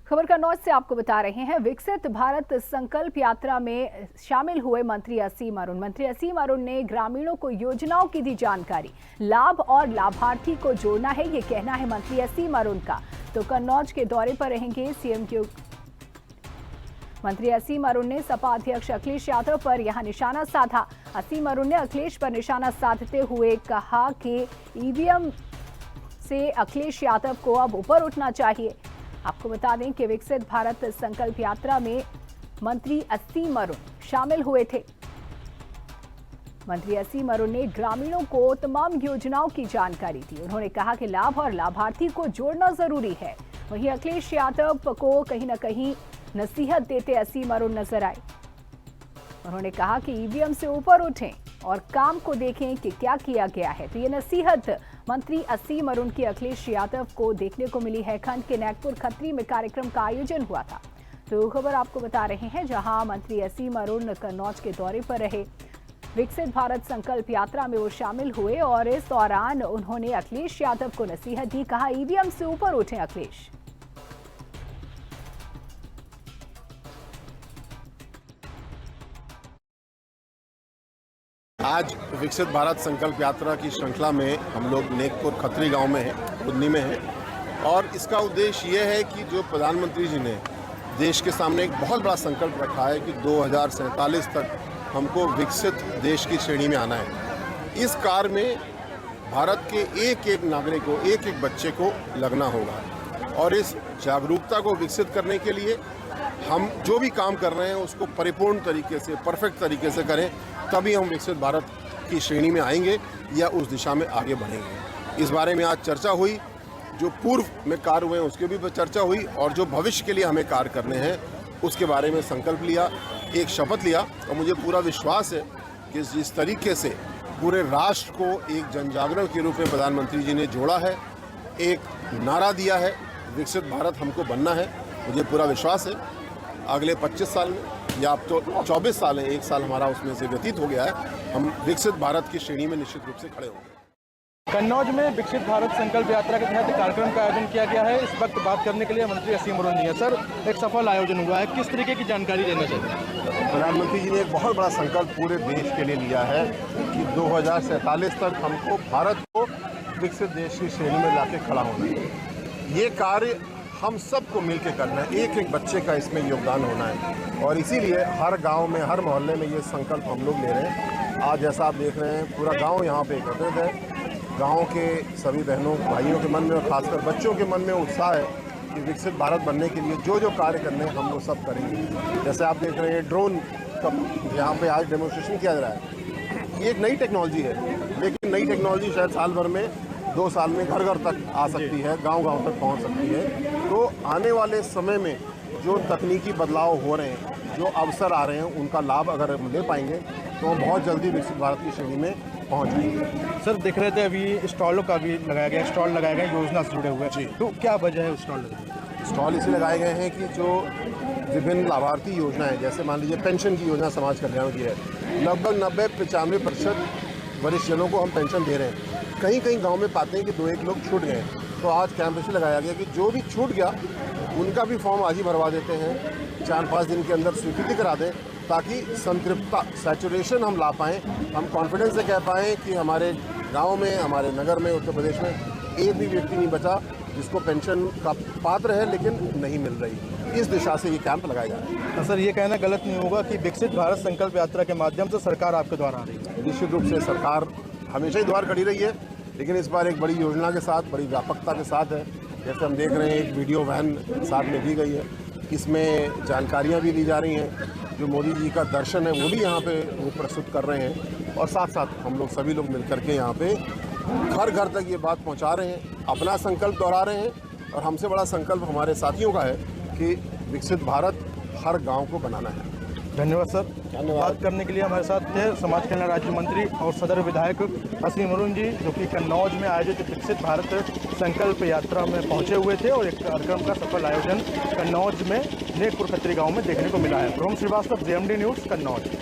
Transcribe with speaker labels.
Speaker 1: खबर कन्नौज से आपको बता रहे हैं। विकसित भारत संकल्प यात्रा में शामिल हुए मंत्री असीम अरुण ने ग्रामीणों को योजनाओं की दी जानकारी। लाभ और लाभार्थी को जोड़ना है, ये कहना है मंत्री असीम अरुण का। तो कन्नौज के दौरे पर रहेंगे सीएम के मंत्री असीम अरुण ने सपा अध्यक्ष अखिलेश यादव पर यहां निशाना साधा। असीम अरुण ने अखिलेश पर निशाना साधते हुए कहा कि ईवीएम से अखिलेश यादव को अब ऊपर उठना चाहिए। आपको बता दें कि विकसित भारत संकल्प यात्रा में मंत्री असीम अरुण शामिल हुए थे। मंत्री असीम अरुण ने ग्रामीणों को तमाम योजनाओं की जानकारी दी। उन्होंने कहा कि लाभ और लाभार्थी को जोड़ना जरूरी है। वहीं अखिलेश यादव को कहीं न कहीं नसीहत देते असीम अरुण नजर आए। उन्होंने कहा कि ईवीएम से ऊपर उठें और काम को देखें कि क्या किया गया है। तो ये नसीहत मंत्री असीम अरुण की अखिलेश यादव को देखने को मिली है। खंड के नैकपुर खत्री में कार्यक्रम का आयोजन हुआ था। तो खबर आपको बता रहे हैं, जहां मंत्री असीम अरुण कन्नौज के दौरे पर रहे। विकसित भारत संकल्प यात्रा में वो शामिल हुए और इस दौरान उन्होंने अखिलेश यादव को नसीहत दी। कहा, ईवीएम से ऊपर उठें अखिलेश।
Speaker 2: आज विकसित भारत संकल्प यात्रा की श्रृंखला में हम लोग नेकपुर खत्री गांव में हैं, बुदनी में हैं। और इसका उद्देश्य ये है कि जो प्रधानमंत्री जी ने देश के सामने एक बहुत बड़ा संकल्प रखा है कि 2047 तक हमको विकसित देश की श्रेणी में आना है। इस कार्य में भारत के एक एक नागरिक को, एक एक बच्चे को लगना होगा। और इस जागरूकता को विकसित करने के लिए हम जो भी काम कर रहे हैं उसको परिपूर्ण तरीके से, परफेक्ट तरीके से करें, तभी हम विकसित भारत की श्रेणी में आएंगे या उस दिशा में आगे बढ़ेंगे। इस बारे में आज चर्चा हुई। जो पूर्व में कार्य हुए हैं उसके भी चर्चा हुई और जो भविष्य के लिए हमें कार्य करने हैं उसके बारे में संकल्प लिया, एक शपथ लिया। और मुझे पूरा विश्वास है कि जिस तरीके से पूरे राष्ट्र को एक जनजागरण के रूप में प्रधानमंत्री जी ने जोड़ा है, एक नारा दिया है, विकसित भारत हमको बनना है, मुझे पूरा विश्वास है अगले 25 साल में, या अब तो 24 साल है, एक साल हमारा उसमें से व्यतीत हो गया है, हम विकसित भारत की श्रेणी में निश्चित रूप से खड़े होंगे।
Speaker 3: कन्नौज में विकसित भारत संकल्प यात्रा के तहत कार्यक्रम का आयोजन किया गया है। इस वक्त बात करने के लिए मंत्री असीम अरुण जी हैं। सर, एक सफल आयोजन हुआ है, किस तरीके की जानकारी देना चाहिए?
Speaker 2: प्रधानमंत्री जी ने एक बहुत बड़ा संकल्प पूरे देश के लिए लिया है कि 2047 तक हमको भारत को विकसित देश की श्रेणी में लाके खड़ा होना है। ये कार्य हम सबको मिलकर करना है, एक एक बच्चे का इसमें योगदान होना है। और इसीलिए हर गांव में, हर मोहल्ले में ये संकल्प हम लोग ले रहे हैं। आज जैसा आप देख रहे हैं, पूरा गांव यहाँ पे एकत्रित है। गांव के सभी बहनों भाइयों के मन में और खासकर बच्चों के मन में उत्साह है कि विकसित भारत बनने के लिए जो जो कार्य करने हैं हम वो सब करेंगे। जैसे आप देख रहे हैं, ड्रोन का यहाँ पे आज डेमोन्स्ट्रेशन किया जा रहा है। ये एक नई टेक्नोलॉजी है, लेकिन नई टेक्नोलॉजी शायद साल भर में, 2 साल में घर घर तक आ सकती है, गांव-गांव तक पहुंच सकती है। तो आने वाले समय में जो तकनीकी बदलाव हो रहे हैं, जो अवसर आ रहे हैं, उनका लाभ अगर हम ले पाएंगे तो हम बहुत जल्दी विकसित भारत की श्रेणी में पहुंच जाएंगे।
Speaker 3: सर, देख रहे थे अभी स्टॉलों का भी लगाया गया, स्टॉल लगाए गए योजना से जुड़े हुए।
Speaker 2: जी,
Speaker 3: तो क्या वजह है स्टॉल लगाने?
Speaker 2: स्टॉल इसलिए लगाए गए हैं कि जो विभिन्न लाभार्थी योजनाएं, जैसे मान लीजिए पेंशन की योजना समाज कल्याण की है, लगभग 90-95% वरिष्ठ जनों को हम पेंशन दे रहे हैं। कहीं कहीं गांव में पाते हैं कि 2-1 लोग छूट गए, तो आज कैंप इसलिए लगाया गया कि जो भी छूट गया उनका भी फॉर्म आज ही भरवा देते हैं, 4-5 दिन के अंदर स्वीकृति करा दें, ताकि संतृप्तता, सैचुरेशन हम ला पाएँ। हम कॉन्फिडेंस से कह पाएँ कि हमारे गांव में, हमारे नगर में, उत्तर प्रदेश में एक भी व्यक्ति नहीं बचा जिसको पेंशन का पात्र है लेकिन नहीं मिल रही। इस दिशा से ये कैंप लगाया जा रहा है।
Speaker 3: तो सर, ये कहना गलत नहीं होगा कि विकसित भारत संकल्प यात्रा के माध्यम से सरकार आपके द्वारा आ रही है?
Speaker 2: निश्चित रूप से सरकार हमेशा ही द्वार खड़ी रही है, लेकिन इस बार एक बड़ी योजना के साथ, बड़ी व्यापकता के साथ है। जैसे हम देख रहे हैं, एक वीडियो वैन साथ में दी गई है, इसमें जानकारियाँ भी दी जा रही हैं। जो मोदी जी का दर्शन है वो भी यहाँ पे वो प्रस्तुत कर रहे हैं। और साथ साथ हम लोग सभी लोग मिलकर के यहाँ पे घर घर तक ये बात पहुँचा रहे हैं, अपना संकल्प दोहरा रहे हैं। और हमसे बड़ा संकल्प हमारे साथियों का है कि विकसित भारत हर गांव को बनाना है।
Speaker 3: धन्यवाद सर।
Speaker 2: धन्यवाद।
Speaker 3: बात करने के लिए हमारे साथ थे समाज कल्याण राज्य मंत्री और सदर विधायक असीम अरुण जी, जो कि कन्नौज में आयोजित विकसित भारत संकल्प यात्रा में पहुंचे हुए थे। और एक कार्यक्रम का सफल आयोजन कन्नौज में नेकपुर खत्री गांव में देखने को मिला है। रोम श्रीवास्तव, JMD न्यूज़, कन्नौज।